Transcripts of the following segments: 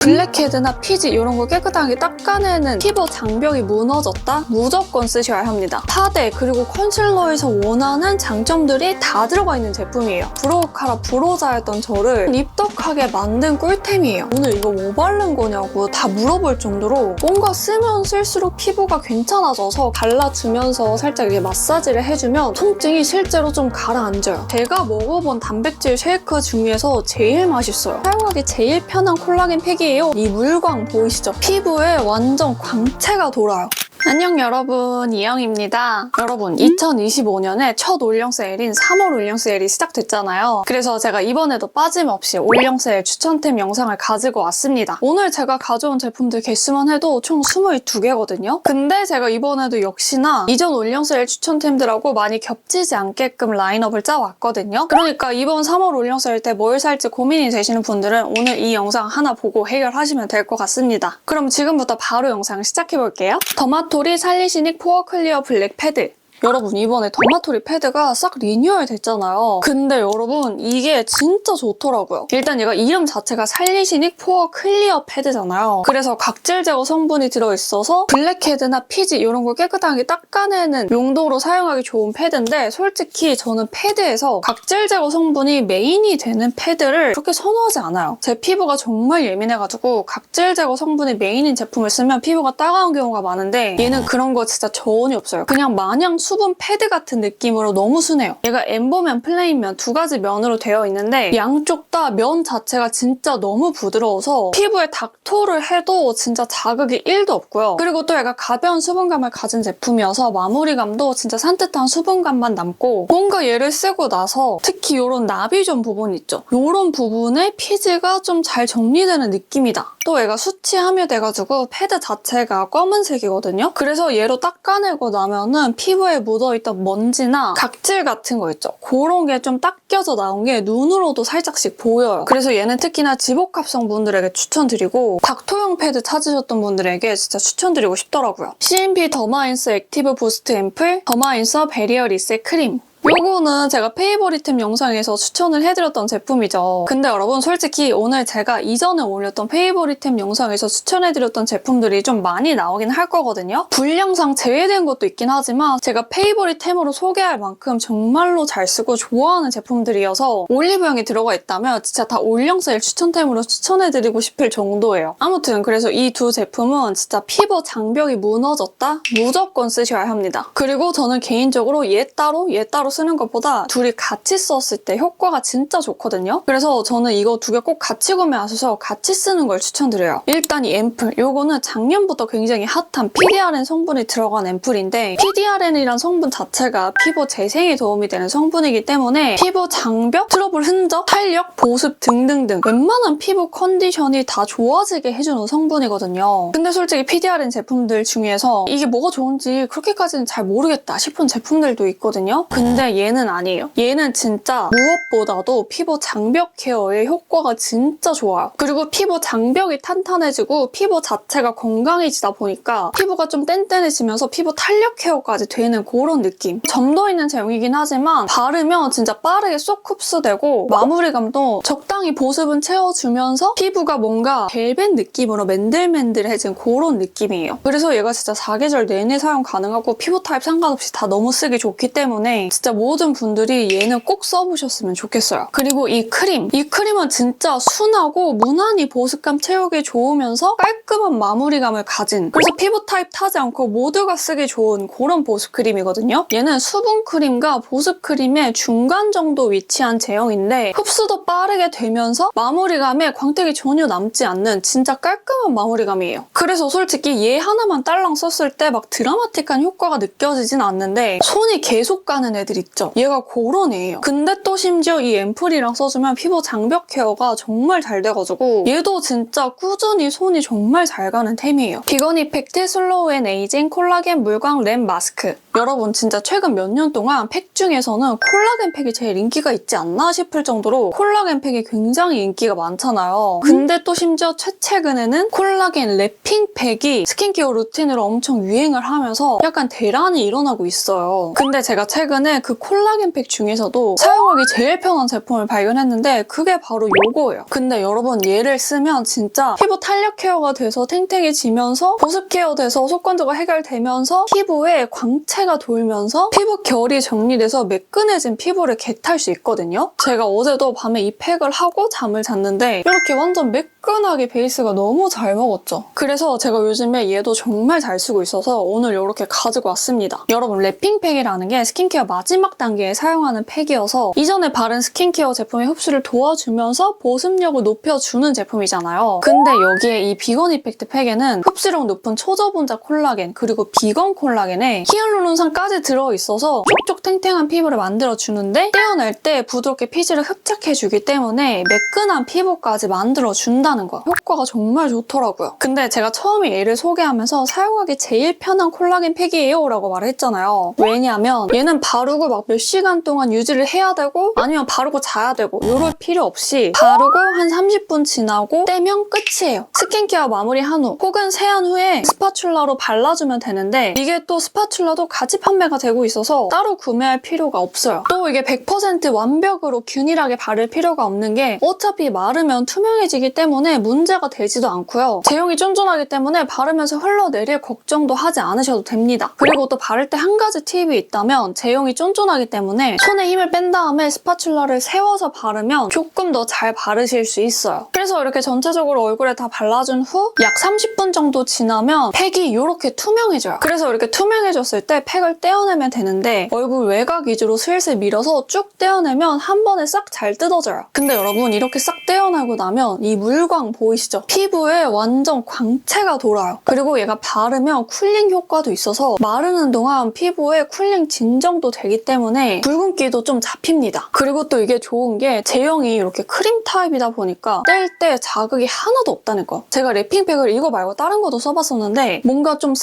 블랙헤드나 피지 이런 거 깨끗하게 닦아내는 피부 장벽이 무너졌다? 무조건 쓰셔야 합니다. 파데 그리고 컨실러에서 원하는 장점들이 다 들어가 있는 제품이에요. 브로우 카라 브로자였던 저를 입덕하게 만든 꿀템이에요. 오늘 이거 뭐 바른 거냐고 다 물어볼 정도로 뭔가 쓰면 쓸수록 피부가 괜찮아져서 발라주면서 살짝 이렇게 마사지를 해주면 통증이 실제로 좀 가라앉아요. 제가 먹어본 단백질 쉐이크 중에서 제일 맛있어요. 사용하기 제일 편한 콜라겐 팩이에요. 이 물광 보이시죠? 피부에 완전 광채가 돌아요. 안녕 여러분, 이영입니다. 여러분, 2025년에 첫 올영 세일인 3월 올영 세일이 시작됐잖아요. 그래서 제가 이번에도 빠짐없이 올영 세일 추천템 영상을 가지고 왔습니다. 오늘 제가 가져온 제품들 개수만 해도 총 22개거든요. 근데 제가 이번에도 역시나 이전 올영 세일 추천템들하고 많이 겹치지 않게끔 라인업을 짜왔거든요. 그러니까 이번 3월 올영 세일 때 뭘 살지 고민이 되시는 분들은 오늘 이 영상 하나 보고 해결하시면 될 것 같습니다. 그럼 지금부터 바로 영상 시작해볼게요. 더마토리 살리시닉 포어 클리어 블랙 패드. 여러분, 이번에 더마토리 패드가 싹 리뉴얼 됐잖아요. 근데 여러분, 이게 진짜 좋더라고요. 일단 얘가 이름 자체가 살리시닉 포어 클리어 패드잖아요. 그래서 각질 제거 성분이 들어있어서 블랙헤드나 피지 이런 걸 깨끗하게 닦아내는 용도로 사용하기 좋은 패드인데, 솔직히 저는 패드에서 각질 제거 성분이 메인이 되는 패드를 그렇게 선호하지 않아요. 제 피부가 정말 예민해가지고 각질 제거 성분이 메인인 제품을 쓰면 피부가 따가운 경우가 많은데, 얘는 그런 거 진짜 전혀 없어요. 그냥 마냥 수분 패드 같은 느낌으로 너무 순해요. 얘가 엠보면, 플레인면 두 가지 면으로 되어 있는데 양쪽 다 면 자체가 진짜 너무 부드러워서 피부에 닥토를 해도 진짜 자극이 1도 없고요. 그리고 또 얘가 가벼운 수분감을 가진 제품이어서 마무리감도 진짜 산뜻한 수분감만 남고, 뭔가 얘를 쓰고 나서 특히 이런 나비존 부분 있죠? 이런 부분에 피지가 좀 잘 정리되는 느낌이다. 또 얘가 수치 함유돼가지고 패드 자체가 검은색이거든요. 그래서 얘로 닦아내고 나면은 피부에 묻어있던 먼지나 각질 같은 거 있죠? 그런 게 좀 닦여져 나온 게 눈으로도 살짝씩 보여요. 그래서 얘는 특히나 지복합성 분들에게 추천드리고, 닥토형 패드 찾으셨던 분들에게 진짜 추천드리고 싶더라고요. CNP 더마인스 액티브 부스트 앰플, 더마인서 베리어 리셋 크림. 요거는 제가 페이보리템 영상에서 추천을 해드렸던 제품이죠. 근데 여러분, 솔직히 오늘 제가 이전에 올렸던 페이보리템 영상에서 추천해드렸던 제품들이 좀 많이 나오긴 할 거거든요. 분량상 제외된 것도 있긴 하지만 제가 페이보리템으로 소개할 만큼 정말로 잘 쓰고 좋아하는 제품들이어서 올리브영에 들어가 있다면 진짜 다 올영 세일 추천템으로 추천해드리고 싶을 정도예요. 아무튼 그래서 이 두 제품은 진짜 피부 장벽이 무너졌다? 무조건 쓰셔야 합니다. 그리고 저는 개인적으로 얘 따로 쓰는 것보다 둘이 같이 썼을 때 효과가 진짜 좋거든요. 그래서 저는 이거 두 개 꼭 같이 구매하셔서 같이 쓰는 걸 추천드려요. 일단 이 앰플, 요거는 작년부터 굉장히 핫한 PDRN 성분이 들어간 앰플인데, PDRN이란 성분 자체가 피부 재생에 도움이 되는 성분이기 때문에 피부 장벽, 트러블 흔적, 탄력, 보습 등등등 웬만한 피부 컨디션이 다 좋아지게 해주는 성분이거든요. 근데 솔직히 PDRN 제품들 중에서 이게 뭐가 좋은지 그렇게까지는 잘 모르겠다 싶은 제품들도 있거든요. 근데 얘는 아니에요. 얘는 진짜 무엇보다도 피부 장벽 케어에 효과가 진짜 좋아요. 그리고 피부 장벽이 탄탄해지고 피부 자체가 건강해지다 보니까 피부가 좀 뗀뗀해지면서 피부 탄력 케어까지 되는 그런 느낌. 점도 있는 제형이긴 하지만 바르면 진짜 빠르게 쏙 흡수되고 마무리감도 적당히 보습은 채워주면서 피부가 뭔가 벨벳 느낌으로 맨들맨들해진 그런 느낌이에요. 그래서 얘가 진짜 사계절 내내 사용 가능하고 피부 타입 상관없이 다 너무 쓰기 좋기 때문에 진짜 모든 분들이 얘는 꼭 써보셨으면 좋겠어요. 그리고 이 크림은 진짜 순하고 무난히 보습감 채우기 좋으면서 깔끔한 마무리감을 가진, 그래서 피부 타입 타지 않고 모두가 쓰기 좋은 그런 보습 크림이거든요. 얘는 수분 크림과 보습 크림의 중간 정도 위치한 제형인데 흡수도 빠르게 되면서 마무리감에 광택이 전혀 남지 않는 진짜 깔끔한 마무리감이에요. 그래서 솔직히 얘 하나만 딸랑 썼을 때 막 드라마틱한 효과가 느껴지진 않는데 손이 계속 가는 애들 있죠? 얘가 그런 애예요. 근데 또 심지어 이 앰플이랑 써주면 피부 장벽 케어가 정말 잘 돼가지고 얘도 진짜 꾸준히 손이 정말 잘 가는 템이에요. 비건 이펙트 슬로우 앤 에이징 콜라겐 물광 램 마스크. 여러분, 진짜 최근 몇 년 동안 팩 중에서는 콜라겐 팩이 제일 인기가 있지 않나 싶을 정도로 콜라겐 팩이 굉장히 인기가 많잖아요. 근데 또 심지어 최최근에는 콜라겐 랩핑 팩이 스킨케어 루틴으로 엄청 유행을 하면서 약간 대란이 일어나고 있어요. 근데 제가 최근에 그 그 콜라겐 팩 중에서도 사용하기 제일 편한 제품을 발견했는데 그게 바로 요거예요. 근데 여러분 얘를 쓰면 진짜 피부 탄력 케어가 돼서 탱탱해지면서 보습 케어 돼서 속건조가 해결되면서 피부에 광채가 돌면서 피부 결이 정리돼서 매끈해진 피부를 겟할 수 있거든요. 제가 어제도 밤에 이 팩을 하고 잠을 잤는데 이렇게 완전 매끈하게 베이스가 너무 잘 먹었죠. 그래서 제가 요즘에 얘도 정말 잘 쓰고 있어서 오늘 이렇게 가지고 왔습니다. 여러분 랩핑팩이라는 게 스킨케어 마지막 단계에 사용하는 팩이어서 이전에 바른 스킨케어 제품의 흡수를 도와주면서 보습력을 높여주는 제품이잖아요. 근데 여기에 이 비건 이펙트 팩에는 흡수력 높은 초저분자 콜라겐 그리고 비건 콜라겐에 히알루론산까지 들어있어서 촉촉 탱탱한 피부를 만들어주는데 떼어낼 때 부드럽게 피지를 흡착해주기 때문에 매끈한 피부까지 만들어준다는 거예요. 효과가 정말 좋더라고요. 근데 제가 처음에 얘를 소개하면서 사용하기 제일 편한 콜라겐 팩이에요 라고 말을 했잖아요. 왜냐하면 얘는 바르고 막 몇 시간 동안 유지를 해야 되고 아니면 바르고 자야 되고 이럴 필요 없이 바르고 한 30분 지나고 떼면 끝이에요. 스킨케어 마무리한 후 혹은 세안 후에 스파츌라로 발라주면 되는데 이게 또 스파츌라도 같이 판매가 되고 있어서 따로 구매할 필요가 없어요. 또 이게 100% 완벽으로 균일하게 바를 필요가 없는 게 어차피 마르면 투명해지기 때문에 문제가 되지도 않고요. 제형이 쫀쫀하기 때문에 바르면서 흘러내릴 걱정도 하지 않으셔도 됩니다. 그리고 또 바를 때 한 가지 팁이 있다면 제형이 쫀쫀하기 때문에 손에 힘을 뺀 다음에 스파츌라를 세워서 바르면 조금 더 잘 바르실 수 있어요. 그래서 이렇게 전체적으로 얼굴에 다 발라준 후 약 30분 정도 지나면 팩이 이렇게 투명해져요. 그래서 이렇게 투명해졌을 때 팩을 떼어내면 되는데 얼굴 외곽 위주로 슬슬 밀어서 쭉 떼어내면 한 번에 싹 잘 뜯어져요. 근데 여러분 이렇게 싹 떼어내고 나면 이 물광 보이시죠? 피부에 완전 광채가 돌아요. 그리고 얘가 바르면 쿨링 효과도 있어서 마르는 동안 피부에 쿨링 진정도 되기 때문에 붉은기도 좀 잡힙니다. 그리고 또 이게 좋은 게 제형이 이렇게 크림 타입이다 보니까 뗄 때 자극이 하나도 없다는 거. 제가 랩핑팩을 이거 말고 다른 것도 써봤었는데 뭔가 좀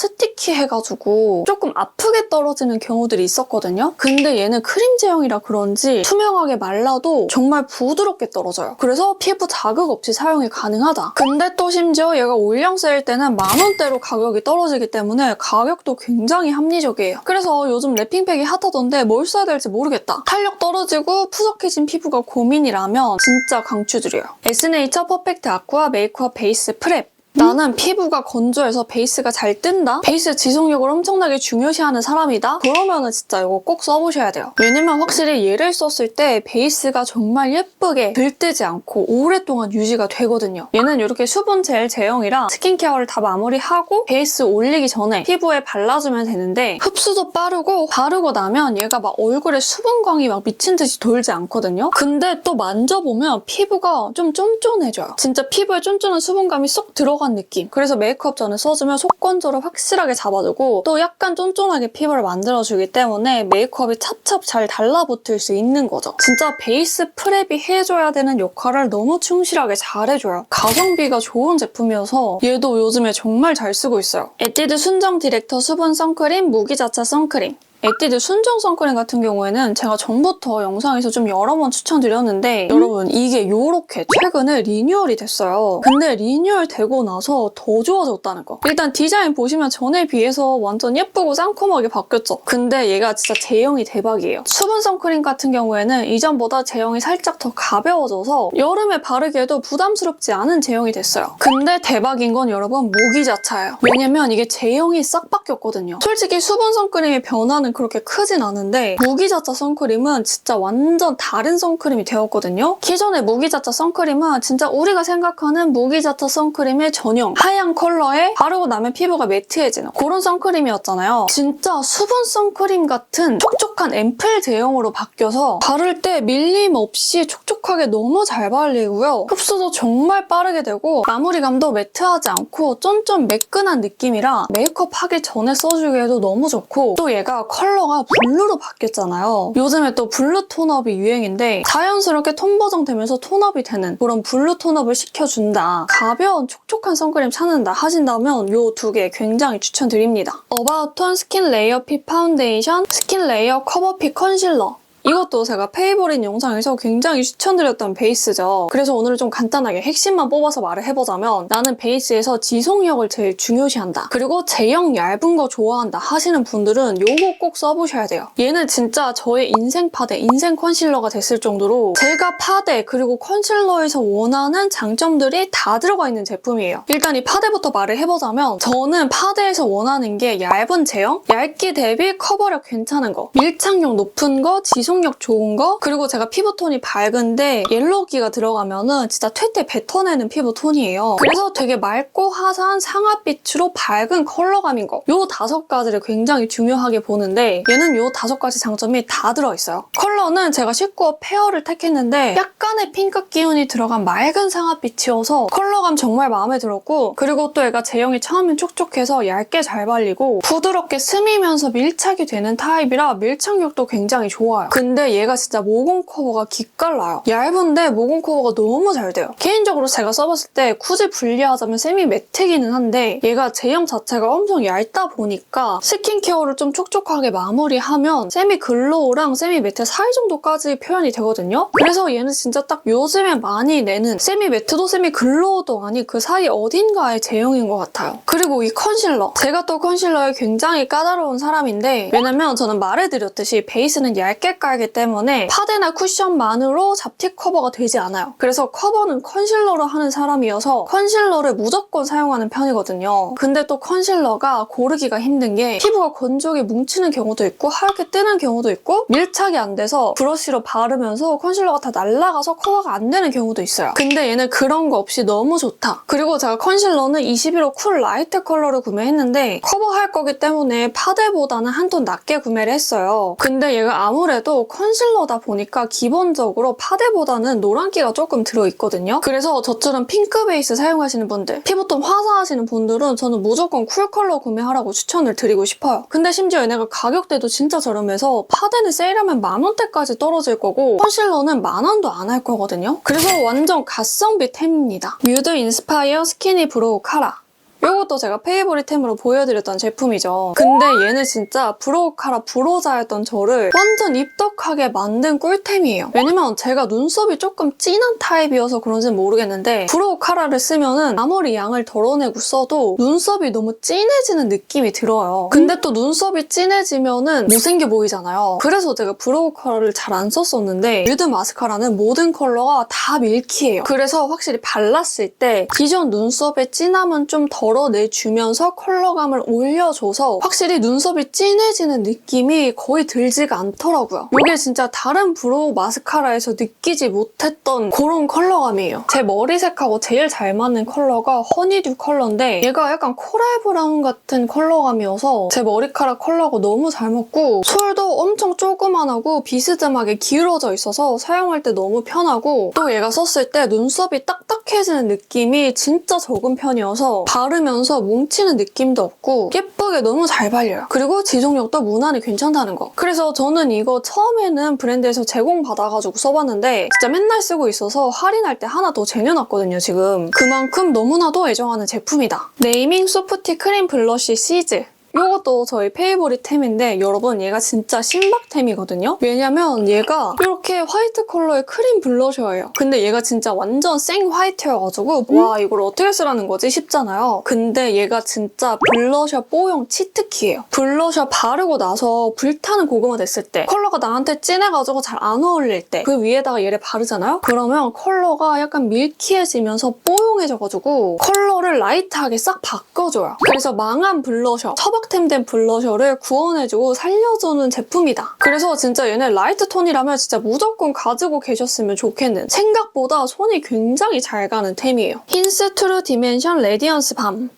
스티키해가지고 조금 아프게 떨어지는 경우들이 있었거든요. 근데 얘는 크림 제형이라 그런지 투명하게 말라도 정말 부드럽게 떨어져요. 그래서 피부 자극 없이 사용이 가능하다. 근데 또 심지어 얘가 올영 세일 때는 10,000원대로 가격이 떨어지기 때문에 가격도 굉장히 합리적이에요. 그래서 요즘 랩핑팩이 핫하던데 뭘 써야 될지 모르겠다. 탄력 떨어지고 푸석해진 피부가 고민이라면 진짜 강추드려요. 에스네이처 퍼펙트 아쿠아 메이크업 베이스 프랩. 나는 피부가 건조해서 베이스가 잘 뜬다? 베이스 지속력을 엄청나게 중요시하는 사람이다? 그러면은 진짜 이거 꼭 써보셔야 돼요. 왜냐면 확실히 얘를 썼을 때 베이스가 정말 예쁘게 들뜨지 않고 오랫동안 유지가 되거든요. 얘는 이렇게 수분 젤 제형이라 스킨케어를 다 마무리하고 베이스 올리기 전에 피부에 발라주면 되는데 흡수도 빠르고 바르고 나면 얘가 막 얼굴에 수분광이 막 미친 듯이 돌지 않거든요. 근데 또 만져보면 피부가 좀 쫀쫀해져요. 진짜 피부에 쫀쫀한 수분감이 쏙 들어간 느낌. 그래서 메이크업 전에 써주면 속건조를 확실하게 잡아주고 또 약간 쫀쫀하게 피부를 만들어주기 때문에 메이크업이 찹찹 잘 달라붙을 수 있는 거죠. 진짜 베이스 프랩이 해줘야 되는 역할을 너무 충실하게 잘해줘요. 가성비가 좋은 제품이어서 얘도 요즘에 정말 잘 쓰고 있어요. 에뛰드 순정 디렉터 수분 선크림 무기자차 선크림. 에뛰드 순정 선크림 같은 경우에는 제가 전부터 영상에서 좀 여러 번 추천드렸는데 여러분 이게 이렇게 최근에 리뉴얼이 됐어요. 근데 리뉴얼 되고 나서 더 좋아졌다는 거. 일단 디자인 보시면 전에 비해서 완전 예쁘고 상큼하게 바뀌었죠. 근데 얘가 진짜 제형이 대박이에요. 수분 선크림 같은 경우에는 이전보다 제형이 살짝 더 가벼워져서 여름에 바르기에도 부담스럽지 않은 제형이 됐어요. 근데 대박인 건 여러분 무기자차예요. 왜냐면 이게 제형이 싹 바뀌었거든요. 솔직히 수분 선크림의 변화는 그렇게 크진 않은데 무기자차 선크림은 진짜 완전 다른 선크림이 되었거든요. 기존의 무기자차 선크림은 진짜 우리가 생각하는 무기자차 선크림의 전형 하얀 컬러에 바르고 나면 피부가 매트해지는 그런 선크림이었잖아요. 진짜 수분 선크림 같은 촉촉한 앰플 제형으로 바뀌어서 바를 때 밀림 없이 촉촉하게 너무 잘 발리고요. 흡수도 정말 빠르게 되고 마무리감도 매트하지 않고 쫀쫀 매끈한 느낌이라 메이크업 하기 전에 써주기에도 너무 좋고 또 얘가 컬러가 블루로 바뀌었잖아요. 요즘에 또 블루 톤업이 유행인데 자연스럽게 톤 보정되면서 톤업이 되는 그런 블루 톤업을 시켜준다. 가벼운 촉촉한 선크림 찾는다 하신다면 이 두 개 굉장히 추천드립니다. 어바웃 톤 스킨 레이어 핏 파운데이션, 스킨 레이어 커버 핏 컨실러. 이것도 제가 페이보릿 영상에서 굉장히 추천드렸던 베이스죠. 그래서 오늘은 좀 간단하게 핵심만 뽑아서 말을 해보자면 나는 베이스에서 지속력을 제일 중요시한다. 그리고 제형 얇은 거 좋아한다 하시는 분들은 요거 꼭 써보셔야 돼요. 얘는 진짜 저의 인생 파데, 인생 컨실러가 됐을 정도로 제가 파데 그리고 컨실러에서 원하는 장점들이 다 들어가 있는 제품이에요. 일단 이 파데부터 말을 해보자면 저는 파데에서 원하는 게 얇은 제형, 얇기 대비 커버력 괜찮은 거, 밀착력 높은 거, 지속력 좋은 거, 그리고 제가 피부톤이 밝은데 옐로우기가 들어가면은 진짜 퇴때 뱉어내는 피부톤이에요. 그래서 되게 맑고 화사한 상아빛으로 밝은 컬러감인 거. 요 5가지를 굉장히 중요하게 보는데 얘는 요 5가지 장점이 다 들어있어요. 컬러는 제가 19호 페어를 택했는데 약간의 핑크 기운이 들어간 맑은 상아빛이어서 컬러감 정말 마음에 들었고, 그리고 또 얘가 제형이 처음엔 촉촉해서 얇게 잘 발리고 부드럽게 스미면서 밀착이 되는 타입이라 밀착력도 굉장히 좋아요. 근데 얘가 진짜 모공 커버가 기깔나요. 얇은데 모공 커버가 너무 잘 돼요. 개인적으로 제가 써봤을 때 굳이 분리하자면 세미 매트기는 한데 얘가 제형 자체가 엄청 얇다 보니까 스킨케어를 좀 촉촉하게 마무리하면 세미 글로우랑 세미 매트 사이 정도까지 표현이 되거든요. 그래서 얘는 진짜 딱 요즘에 많이 내는 세미 매트도 세미 글로우도 아닌 그 사이 어딘가의 제형인 것 같아요. 그리고 이 컨실러. 제가 또 컨실러에 굉장히 까다로운 사람인데, 왜냐면 저는 말해드렸듯이 베이스는 얇게 깔기 때문에 파데나 쿠션만으로 잡티 커버가 되지 않아요. 그래서 커버는 컨실러로 하는 사람이어서 컨실러를 무조건 사용하는 편이거든요. 근데 또 컨실러가 고르기가 힘든 게 피부가 건조하게 뭉치는 경우도 있고 하얗게 뜨는 경우도 있고 밀착이 안 돼서 브러쉬로 바르면서 컨실러가 다 날아가서 커버가 안 되는 경우도 있어요. 근데 얘는 그런 거 없이 너무 좋다. 그리고 제가 컨실러는 21호 쿨 라이트 컬러를 구매했는데 커버할 거기 때문에 파데보다는 한 톤 낮게 구매를 했어요. 근데 얘가 아무래도 컨실러다 보니까 기본적으로 파데보다는 노란기가 조금 들어있거든요. 그래서 저처럼 핑크 베이스 사용하시는 분들, 피부톤 화사하시는 분들은 저는 무조건 쿨 컬러 구매하라고 추천을 드리고 싶어요. 근데 심지어 얘네가 가격대도 진짜 저렴해서 파데는 세일하면 10,000원대까지 떨어질 거고 컨실러는 10,000원도 안 할 거거든요. 그래서 완전 가성비 템입니다. 뮤드 인스파이어 스키니 브로우 카라. 이것도 제가 페이보릿템으로 보여드렸던 제품이죠. 근데 얘는 진짜 브로우 카라 브로자였던 저를 완전 입덕하게 만든 꿀템이에요. 왜냐면 제가 눈썹이 조금 진한 타입이어서 그런지는 모르겠는데 브로우 카라를 쓰면은 아무리 양을 덜어내고 써도 눈썹이 너무 진해지는 느낌이 들어요. 근데 또 눈썹이 진해지면은 못생겨 보이잖아요. 그래서 제가 브로우 카라를 잘 안 썼었는데 뮤드 마스카라는 모든 컬러가 다 밀키예요. 그래서 확실히 발랐을 때 기존 눈썹의 진함은 좀 덜어내주면서 컬러감을 올려줘서 확실히 눈썹이 진해지는 느낌이 거의 들지가 않더라고요. 이게 진짜 다른 브로우 마스카라에서 느끼지 못했던 그런 컬러감이에요. 제 머리색하고 제일 잘 맞는 컬러가 허니듀 컬러인데 얘가 약간 코랄 브라운 같은 컬러감이어서 제 머리카락 컬러하고 너무 잘 맞고 솔도 엄청 조그만하고 비스듬하게 기울어져 있어서 사용할 때 너무 편하고 또 얘가 썼을 때 눈썹이 딱딱해지는 느낌이 진짜 적은 편이어서 바르면서 뭉치는 느낌도 없고 예쁘게 너무 잘 발려요. 그리고 지속력도 무난히 괜찮다는 거. 그래서 저는 이거 처음에는 브랜드에서 제공받아가지고 써봤는데 진짜 맨날 쓰고 있어서 할인할 때 하나 더 쟁여놨거든요, 지금. 그만큼 너무나도 애정하는 제품이다. 네이밍 소프티 크림 블러쉬 시즈. 이것도 저희 페이보릿템인데 여러분 얘가 진짜 신박템이거든요? 왜냐면 얘가 이렇게 화이트 컬러의 크림 블러셔예요. 근데 얘가 진짜 완전 생 화이트여가지고 와 이걸 어떻게 쓰라는 거지 싶잖아요. 근데 얘가 진짜 블러셔 뽀용 치트키예요. 블러셔 바르고 나서 불타는 고구마 됐을 때 컬러가 나한테 진해가지고 잘 안 어울릴 때 그 위에다가 얘를 바르잖아요? 그러면 컬러가 약간 밀키해지면서 뽀용해져가지고 컬러를 라이트하게 싹 바꿔줘요. 그래서 망한 블러셔, 처박템된 블러셔를 구원해주고 살려주는 제품이다. 그래서 진짜 얘네 라이트 톤이라면 진짜 무조건 가지고 계셨으면 좋겠는, 생각보다 손이 굉장히 잘 가는 템이에요. 힌스 트루 디멘션 레디언스 밤.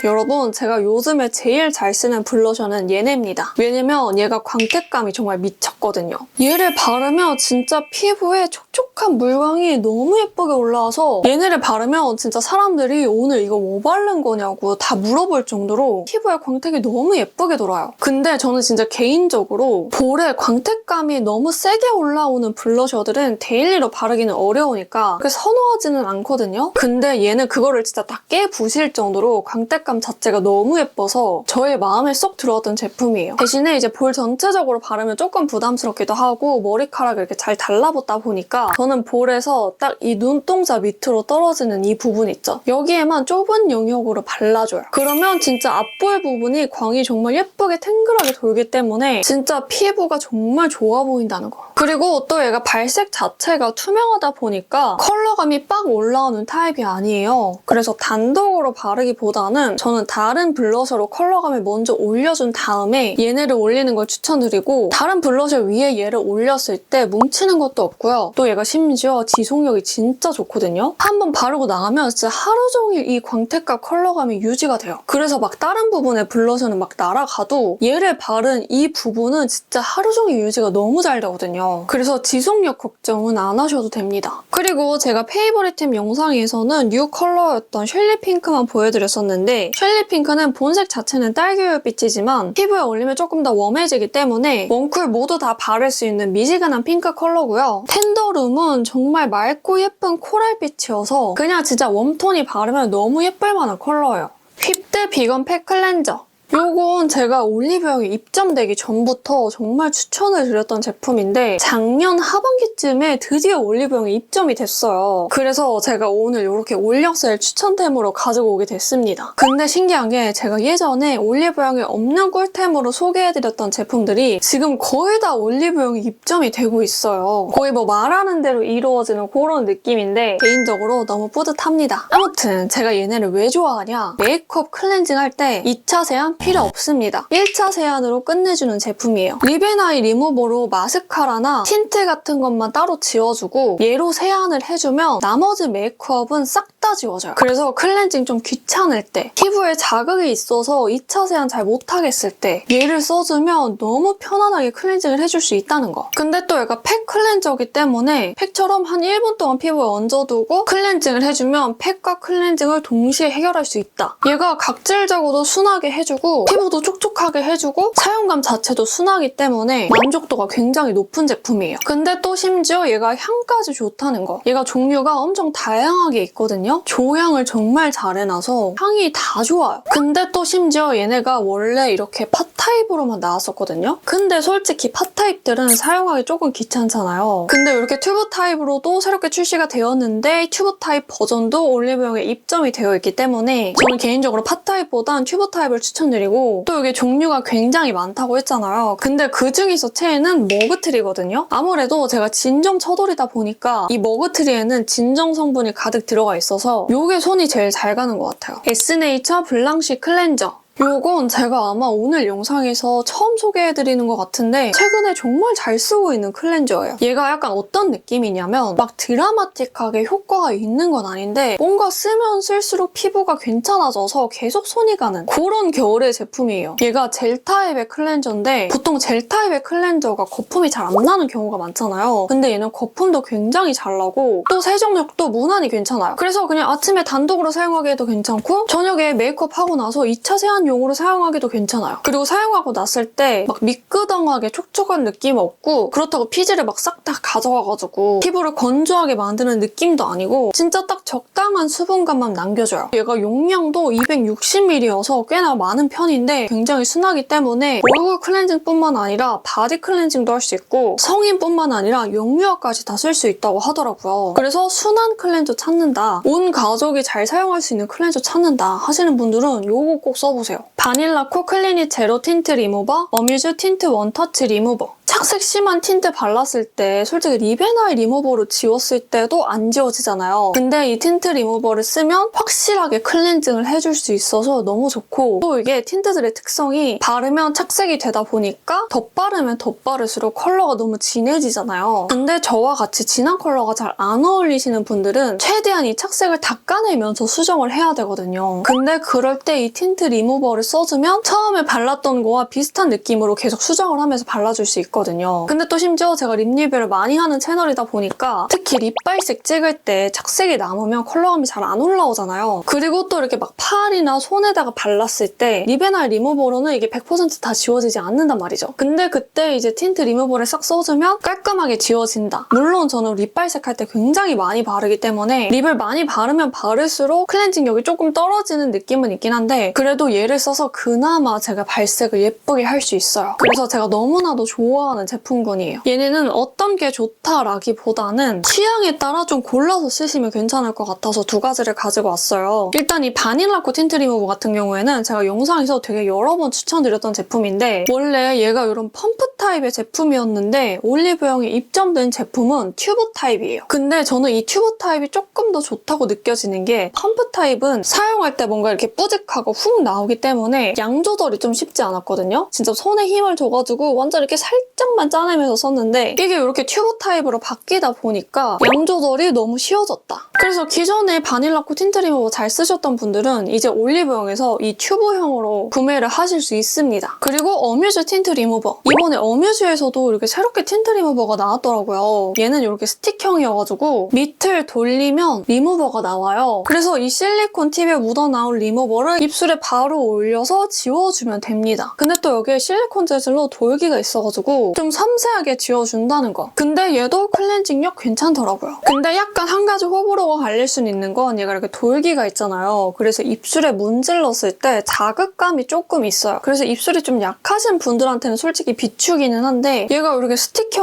여러분 제가 요즘에 제일 잘 쓰는 블러셔는 얘네입니다. 왜냐면 얘가 광택감이 정말 미쳤거든요. 얘를 바르면 진짜 피부에 촉촉한 물광이 너무 예쁘게 올라와서 얘네를 바르면 진짜 사람들이 오늘 이거 뭐 바른 거냐고 다 물어볼 정도로 피부에 광택이 너무 예쁘게 돌아요. 근데 저는 진짜 개인적으로 볼에 광택감이 너무 세게 올라오는 블러셔들은 데일리로 바르기는 어려우니까 그렇게 선호하지는 않거든요. 근데 얘는 그거를 진짜 다 깨부실 정도로 광택감 자체가 너무 예뻐서 저의 마음에 쏙 들어왔던 제품이에요. 대신에 이제 볼 전체적으로 바르면 조금 부담스럽기도 하고 머리카락을 이렇게 잘 달라붙다 보니까 저는 볼에서 딱 이 눈동자 밑으로 떨어지는 이 부분 있죠? 여기에만 좁은 영역으로 발라줘요. 그러면 진짜 앞볼 부분이 광이 정말 예쁘게 탱글하게 돌기 때문에 진짜 피부가 정말 좋아 보인다는 거. 그리고 또 얘가 발색 자체가 투명하다 보니까 컬러감이 빡 올라오는 타입이 아니에요. 그래서 단독으로 바르기보다는 저는 다른 블러셔로 컬러감을 먼저 올려준 다음에 얘네를 올리는 걸 추천드리고 다른 블러셔 위에 얘를 올렸을 때 뭉치는 것도 없고요. 또 얘가 심지어 지속력이 진짜 좋거든요. 한번 바르고 나가면 진짜 하루 종일 이 광택감 컬러감이 유지가 돼요. 그래서 막 다른 부분의 블러셔는 막 날아가도 얘를 바른 이 부분은 진짜 하루 종일 유지가 너무 잘 되거든요. 그래서 지속력 걱정은 안 하셔도 됩니다. 그리고 제가 페이보릿템 영상에서는 뉴 컬러였던 쉘리 핑크만 보여드렸었는데 쉘리 핑크는 본색 자체는 딸기빛이지만 피부에 올리면 조금 더 웜해지기 때문에 웜쿨 모두 다 바를 수 있는 미지근한 핑크 컬러고요. 텐더룸은 정말 맑고 예쁜 코랄빛이어서 그냥 진짜 웜톤이 바르면 너무 예쁠 만한 컬러예요. 휩드 비건 팩 클렌저. 요건 제가 올리브영에 입점되기 전부터 정말 추천을 드렸던 제품인데 작년 하반기쯤에 드디어 올리브영에 입점이 됐어요. 그래서 제가 오늘 이렇게 올렸을 추천템으로 가지고 오게 됐습니다. 근데 신기한 게 제가 예전에 올리브영에 없는 꿀템으로 소개해드렸던 제품들이 지금 거의 다 올리브영에 입점이 되고 있어요. 거의 뭐 말하는 대로 이루어지는 그런 느낌인데 개인적으로 너무 뿌듯합니다. 아무튼 제가 얘네를 왜 좋아하냐? 메이크업 클렌징 할 때 2차 세안 필요 없습니다. 1차 세안으로 끝내주는 제품이에요. 립앤아이 리무버로 마스카라나 틴트 같은 것만 따로 지워주고 얘로 세안을 해주면 나머지 메이크업은 싹 다 지워져요. 그래서 클렌징 좀 귀찮을 때, 피부에 자극이 있어서 2차 세안 잘 못하겠을 때 얘를 써주면 너무 편안하게 클렌징을 해줄 수 있다는 거. 근데 또 얘가 팩 클렌저기 때문에 팩처럼 한 1분 동안 피부에 얹어두고 클렌징을 해주면 팩과 클렌징을 동시에 해결할 수 있다. 얘가 각질 제거도 순하게 해주고 피부도 촉촉하게 해주고 사용감 자체도 순하기 때문에 만족도가 굉장히 높은 제품이에요. 근데 또 심지어 얘가 향까지 좋다는 거. 얘가 종류가 엄청 다양하게 있거든요. 조향을 정말 잘 해놔서 향이 다 좋아요. 근데 또 심지어 얘네가 원래 이렇게 팟 타입으로만 나왔었거든요. 근데 솔직히 팟 타입들은 사용하기 조금 귀찮잖아요. 근데 이렇게 튜브 타입으로도 새롭게 출시가 되었는데 튜브 타입 버전도 올리브영에 입점이 되어 있기 때문에 저는 개인적으로 팟 타입보단 튜브 타입을 추천드리고 또 이게 종류가 굉장히 많다고 했잖아요. 근데 그 중에서 최애는 머그트리거든요. 아무래도 제가 진정 처돌이다 보니까 이 머그트리에는 진정 성분이 가득 들어가 있어서 이게 손이 제일 잘 가는 것 같아요. 에스네이처 블랑쉬 클렌저. 요건 제가 아마 오늘 영상에서 처음 소개해드리는 것 같은데 최근에 정말 잘 쓰고 있는 클렌저예요. 얘가 약간 어떤 느낌이냐면 막 드라마틱하게 효과가 있는 건 아닌데 뭔가 쓰면 쓸수록 피부가 괜찮아져서 계속 손이 가는 그런 겨울의 제품이에요. 얘가 젤 타입의 클렌저인데 보통 젤 타입의 클렌저가 거품이 잘 안 나는 경우가 많잖아요. 근데 얘는 거품도 굉장히 잘 나고 또 세정력도 무난히 괜찮아요. 그래서 그냥 아침에 단독으로 사용하기에도 괜찮고 저녁에 메이크업 하고 나서 2차 세안 용으로 사용하기도 괜찮아요. 그리고 사용하고 났을 때 막 미끄덩하게 촉촉한 느낌 없고 그렇다고 피지를 막 싹 다 가져와가지고 피부를 건조하게 만드는 느낌도 아니고 진짜 딱 적당한 수분감만 남겨줘요. 얘가 용량도 260ml여서 꽤나 많은 편인데 굉장히 순하기 때문에 얼굴 클렌징뿐만 아니라 바디 클렌징도 할 수 있고 성인뿐만 아니라 영유아까지 다 쓸 수 있다고 하더라고요. 그래서 순한 클렌저 찾는다, 온 가족이 잘 사용할 수 있는 클렌저 찾는다 하시는 분들은 요거 꼭 써보세요. 바닐라 코 클리닛 제로 틴트 리무버, 어뮤즈 틴트 원터치 리무버. 착색 심한 틴트 발랐을 때 솔직히 립앤아이 리무버로 지웠을 때도 안 지워지잖아요. 근데 이 틴트 리무버를 쓰면 확실하게 클렌징을 해줄 수 있어서 너무 좋고 또 이게 틴트들의 특성이 바르면 착색이 되다 보니까 덧바르면 덧바를수록 컬러가 너무 진해지잖아요. 근데 저와 같이 진한 컬러가 잘 안 어울리시는 분들은 최대한 이 착색을 닦아내면서 수정을 해야 되거든요. 근데 그럴 때 이 틴트 리무버를 써주면 처음에 발랐던 거와 비슷한 느낌으로 계속 수정을 하면서 발라줄 수 있거든요. 있거든요. 근데 또 심지어 제가 립 리뷰를 많이 하는 채널이다 보니까 특히 립 발색 찍을 때 착색이 남으면 컬러감이 잘 안 올라오잖아요. 그리고 또 이렇게 막 팔이나 손에다가 발랐을 때 립앤아이 리무버로는 이게 100% 다 지워지지 않는단 말이죠. 근데 그때 이제 틴트 리무버를 싹 써주면 깔끔하게 지워진다. 물론 저는 립 발색할 때 굉장히 많이 바르기 때문에 립을 많이 바르면 바를수록 클렌징력이 조금 떨어지는 느낌은 있긴 한데 그래도 얘를 써서 그나마 제가 발색을 예쁘게 할 수 있어요. 그래서 제가 너무나도 좋아하는 제품군이에요. 얘네는 어떤 게 좋다라기보다는 취향에 따라 좀 골라서 쓰시면 괜찮을 것 같아서 두 가지를 가지고 왔어요. 일단 이 바닐라코 틴트 리무버 같은 경우에는 제가 영상에서 되게 여러 번 추천드렸던 제품인데 원래 얘가 이런 펌프 타입의 제품이었는데 올리브영에 입점된 제품은 튜브 타입이에요. 근데 저는 이 튜브 타입이 조금 더 좋다고 느껴지는 게 펌프 타입은 사용할 때 뭔가 이렇게 뿌직하고 훅 나오기 때문에 양 조절이 좀 쉽지 않았거든요. 진짜 손에 힘을 줘가지고 완전 이렇게 살짝만 짜내면서 썼는데 이게 이렇게 튜브 타입으로 바뀌다 보니까 양 조절이 너무 쉬워졌다. 그래서 기존에 바닐라코 틴트 리무버 잘 쓰셨던 분들은 이제 올리브영에서 이 튜브형으로 구매를 하실 수 있습니다. 그리고 어뮤즈 틴트 리무버. 이번에 어뮤즈에서도 이렇게 새롭게 틴트 리무버가 나왔더라고요. 얘는 이렇게 스틱형이어가지고 밑을 돌리면 리무버가 나와요. 그래서 이 실리콘 팁에 묻어나온 리무버를 입술에 바로 올려서 지워주면 됩니다. 근데 또 여기에 실리콘 재질로 돌기가 있어가지고 좀 섬세하게 지워준다는 거. 근데 얘도 클렌징력 괜찮더라고요. 근데 약간 한 가지 호불호가 갈릴 수는 있는 건 얘가 이렇게 돌기가 있잖아요. 그래서 입술에 문질렀을 때 자극감이 조금 있어요. 그래서 입술이 좀 약하신 분들한테는 솔직히 비추기는 한데 얘가 이렇게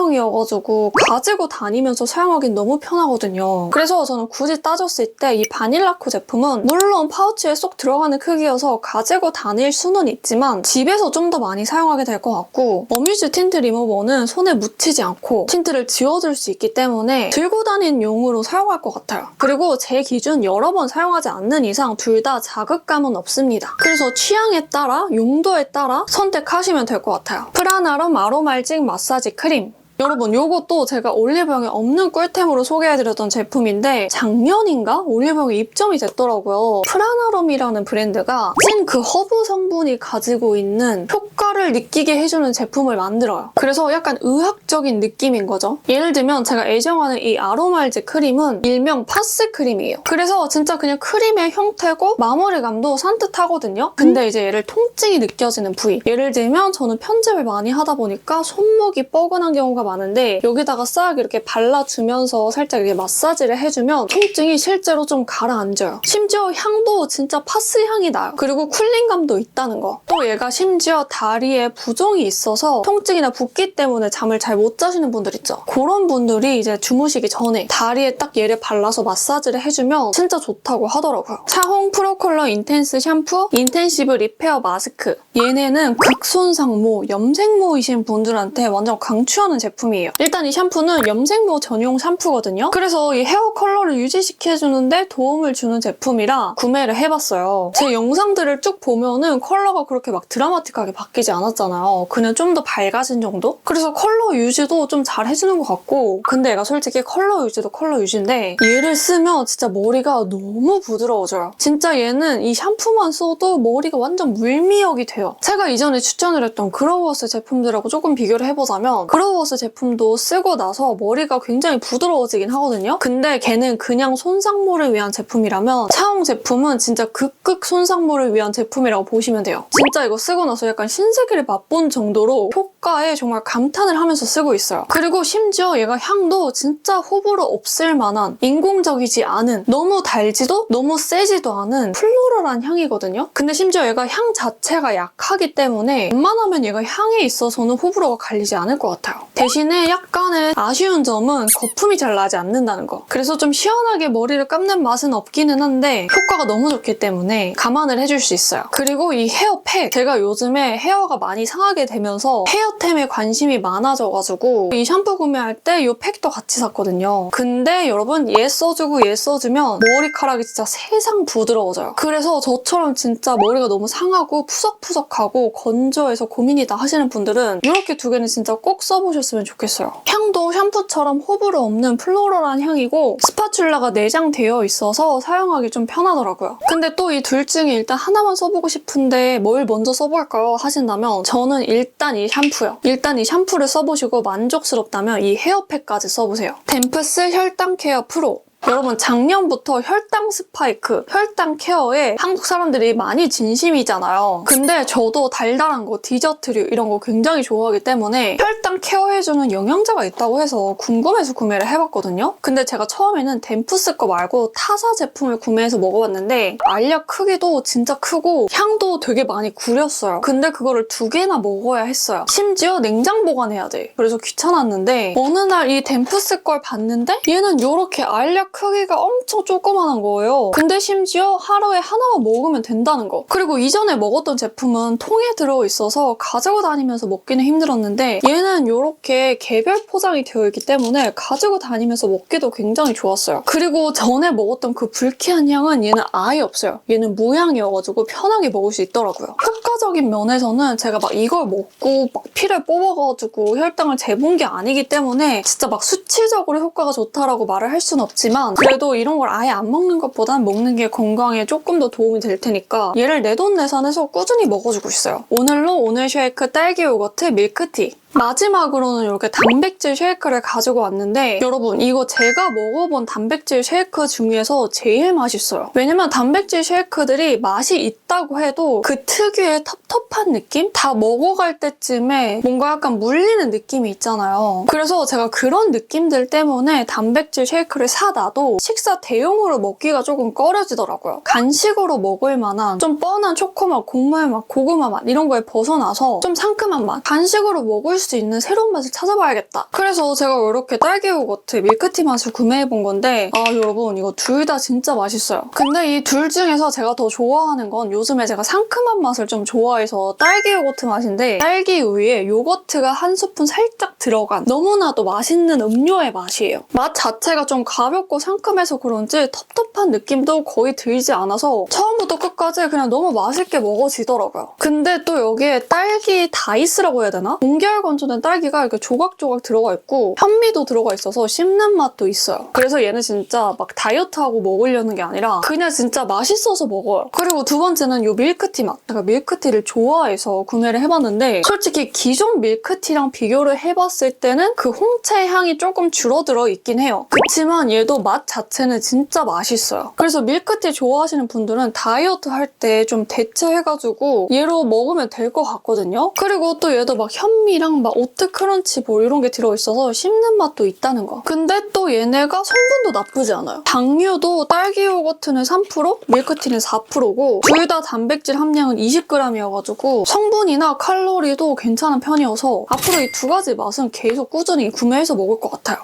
스틱형이어가지고 가지고 다니면서 사용하기는 너무 편하거든요. 그래서 저는 굳이 따졌을 때 이 바닐라코 제품은 물론 파우치에 쏙 들어가는 크기여서 가지고 다닐 수는 있지만 집에서 좀 더 많이 사용하게 될 것 같고 어뮤즈 틴트 리무버는 손에 묻히지 않고 틴트를 지워줄 수 있기 때문에 들고 다니는 용으로 사용할 것 같아요. 그리고 제 기준 여러 번 사용하지 않는 이상 둘 다 자극감은 없습니다. 그래서 취향에 따라 용도에 따라 선택하시면 될 것 같아요. 프라나롬 아로말직 마사지 크림. 여러분 요것도 제가 올리브영에 없는 꿀템으로 소개해드렸던 제품인데 작년인가? 올리브영에 입점이 됐더라고요. 프라나롬이라는 브랜드가 찐 그 허브 성분이 가지고 있는 효과를 느끼게 해주는 제품을 만들어요. 그래서 약간 의학적인 느낌인 거죠. 예를 들면 제가 애정하는 이 아로말즈 크림은 일명 파스 크림이에요. 그래서 진짜 그냥 크림의 형태고 마무리감도 산뜻하거든요. 근데 이제 얘를 통증이 느껴지는 부위. 예를 들면 저는 편집을 많이 하다 보니까 손목이 뻐근한 경우가 많은데 여기다가 싹 이렇게 발라주면서 살짝 이렇게 마사지를 해주면 통증이 실제로 좀 가라앉아요. 심지어 향도 진짜 파스 향이 나요. 그리고 쿨링감도 있다는 거. 또 얘가 심지어 다리에 부종이 있어서 통증이나 붓기 때문에 잠을 잘 못 자시는 분들 있죠. 그런 분들이 이제 주무시기 전에 다리에 딱 얘를 발라서 마사지를 해주면 진짜 좋다고 하더라고요. 차홍 프로컬러 인텐스 샴푸, 인텐시브 리페어 마스크. 얘네는 극손상모, 염색모이신 분들한테 완전 강추하는 제품이에요. 일단 이 샴푸는 염색모 전용 샴푸거든요. 그래서 이 헤어 컬러를 유지시켜주는데 도움을 주는 제품이라 구매를 해봤어요. 제 영상들을 쭉 보면은 컬러가 그렇게 막 드라마틱하게 바뀌지 않았잖아요. 그냥 좀 더 밝아진 정도? 그래서 컬러 유지도 좀 잘 해주는 것 같고 근데 얘가 솔직히 컬러 유지도 컬러 유지인데 얘를 쓰면 진짜 머리가 너무 부드러워져요. 진짜 얘는 이 샴푸만 써도 머리가 완전 물미역이 돼요. 제가 이전에 추천을 했던 그로워스 제품들하고 조금 비교를 해보자면 그로워스 제품도 쓰고 나서 머리가 굉장히 부드러워지긴 하거든요. 근데 걔는 그냥 손상모를 위한 제품이라면 차홍 제품은 진짜 극극 손상모를 위한 제품이라고 보시면 돼요. 진짜 이거 쓰고 나서 약간 신세계를 맛본 정도로 효과에 정말 감탄을 하면서 쓰고 있어요. 그리고 심지어 얘가 향도 진짜 호불호 없을 만한 인공적이지 않은 너무 달지도 너무 세지도 않은 플로럴한 향이거든요. 근데 심지어 얘가 향 자체가 약하기 때문에 웬만하면 얘가 향에 있어서는 호불호가 갈리지 않을 것 같아요. 대신에 약간의 아쉬운 점은 거품이 잘 나지 않는다는 거. 그래서 좀 시원하게 머리를 감는 맛은 없기는 한데 효과가 너무 좋기 때문에 감안을 해줄 수 있어요. 그리고 이 헤어팩. 제가 요즘에 헤어가 많이 상하게 되면서 헤어템에 관심이 많아져가지고 이 샴푸 구매할 때 이 팩도 같이 샀거든요. 근데 여러분 얘 써주고 얘 써주면 머리카락이 진짜 세상 부드러워져요. 그래서 저처럼 진짜 머리가 너무 상하고 푸석푸석하고 건조해서 고민이다 하시는 분들은 이렇게 두 개는 진짜 꼭 써보셨으면 좋겠어요. 향도 샴푸처럼 호불호 없는 플로럴한 향이고 스파츌라가 내장되어 있어서 사용하기 좀 편하더라고요. 근데 또 이 둘 중에 일단 하나만 써보고 싶은데 뭘 먼저 써볼까요? 하신다면 써보시려면 저는 일단 이 샴푸요. 일단 이 샴푸를 써보시고 만족스럽다면 이 헤어팩까지 써보세요. 댐프스 혈당 케어 프로. 여러분 작년부터 혈당 스파이크, 혈당 케어에 한국 사람들이 많이 진심이잖아요. 근데 저도 달달한 거, 디저트류 이런 거 굉장히 좋아하기 때문에 혈당 케어해주는 영양제가 있다고 해서 궁금해서 구매를 해봤거든요. 근데 제가 처음에는 댐프스 거 말고 타사 제품을 구매해서 먹어봤는데 알약 크기도 진짜 크고 향도 되게 많이 구렸어요. 근데 그거를 2개나 먹어야 했어요. 심지어 냉장 보관해야 돼. 그래서 귀찮았는데 어느 날 이 댐프스 걸 봤는데 얘는 이렇게 알약 크기가 엄청 조그만한 거예요. 근데 심지어 하루에 하나만 먹으면 된다는 거. 그리고 이전에 먹었던 제품은 통에 들어있어서 가지고 다니면서 먹기는 힘들었는데 얘는 이렇게 개별 포장이 되어 있기 때문에 가지고 다니면서 먹기도 굉장히 좋았어요. 그리고 전에 먹었던 그 불쾌한 향은 얘는 아예 없어요. 얘는 무향이어가지고 편하게 먹을 수 있더라고요. 효과적인 면에서는 제가 막 이걸 먹고 막 피를 뽑아가지고 혈당을 재본 게 아니기 때문에 진짜 막 수치적으로 효과가 좋다라고 말을 할 수는 없지만 그래도 이런 걸 아예 안 먹는 것보단 먹는 게 건강에 조금 더 도움이 될 테니까 얘를 내돈내산해서 꾸준히 먹어주고 있어요. 오늘로 오늘 쉐이크 딸기 요거트 밀크티. 마지막으로는 이렇게 단백질 쉐이크를 가지고 왔는데 여러분 이거 제가 먹어본 단백질 쉐이크 중에서 제일 맛있어요. 왜냐면 단백질 쉐이크들이 맛이 있다고 해도 그 특유의 텁텁한 느낌? 다 먹어갈 때쯤에 뭔가 약간 물리는 느낌이 있잖아요. 그래서 제가 그런 느낌들 때문에 단백질 쉐이크를 사놔도 식사 대용으로 먹기가 조금 꺼려지더라고요. 간식으로 먹을 만한 좀 뻔한 초코맛, 곡물 맛, 고구마 맛 이런 거에 벗어나서 좀 상큼한 맛, 간식으로 먹을 수 있는 새로운 맛을 찾아봐야겠다. 그래서 제가 이렇게 딸기 요거트 밀크티 맛을 구매해본 건데 여러분 이거 둘 다 진짜 맛있어요. 근데 이 둘 중에서 제가 더 좋아하는 건 요즘에 제가 상큼한 맛을 좀 좋아해서 딸기 요거트 맛인데 딸기 우유에 요거트가 한 스푼 살짝 들어간 너무나도 맛있는 음료의 맛이에요. 맛 자체가 좀 가볍고 상큼해서 그런지 텁텁한 느낌도 거의 들지 않아서 처음부터 끝까지 그냥 너무 맛있게 먹어지더라고요. 근데 또 여기에 딸기 다이스라고 해야 되나? 동결 건조된 딸기가 이렇게 조각조각 들어가 있고 현미도 들어가 있어서 씹는 맛도 있어요. 그래서 얘는 진짜 막 다이어트하고 먹으려는 게 아니라 그냥 진짜 맛있어서 먹어요. 그리고 두 번째는 이 밀크티 맛. 제가 밀크티를 좋아해서 구매를 해봤는데 솔직히 기존 밀크티랑 비교를 해봤을 때는 그 홍채 향이 조금 줄어들어 있긴 해요. 그치만 얘도 맛 자체는 진짜 맛있어요. 그래서 밀크티 좋아하시는 분들은 다이어트 할 때 좀 대체해가지고 얘로 먹으면 될 것 같거든요. 그리고 또 얘도 막 현미랑 막 오트 크런치 볼 이런 게 들어있어서 씹는 맛도 있다는 거. 근데 또 얘네가 성분도 나쁘지 않아요. 당류도 딸기 요거트는 3%, 밀크티는 4%고 둘 다 단백질 함량은 20g이어가지고 성분이나 칼로리도 괜찮은 편이어서 앞으로 이 두 가지 맛은 계속 꾸준히 구매해서 먹을 것 같아요.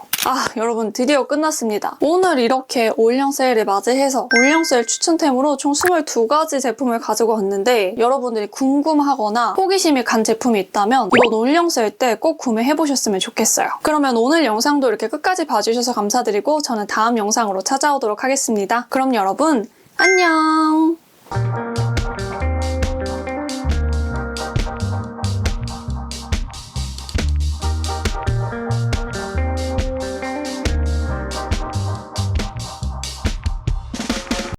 여러분 드디어 끝났습니다. 오늘 이렇게 올영 세일을 맞이해서 올영 세일 추천템으로 총 22가지 제품을 가지고 왔는데 여러분들이 궁금하거나 호기심이 간 제품이 있다면 이번 올영 세일 때 꼭 구매해보셨으면 좋겠어요. 그러면 오늘 영상도 이렇게 끝까지 봐주셔서 감사드리고 저는 다음 영상으로 찾아오도록 하겠습니다. 그럼 여러분 안녕!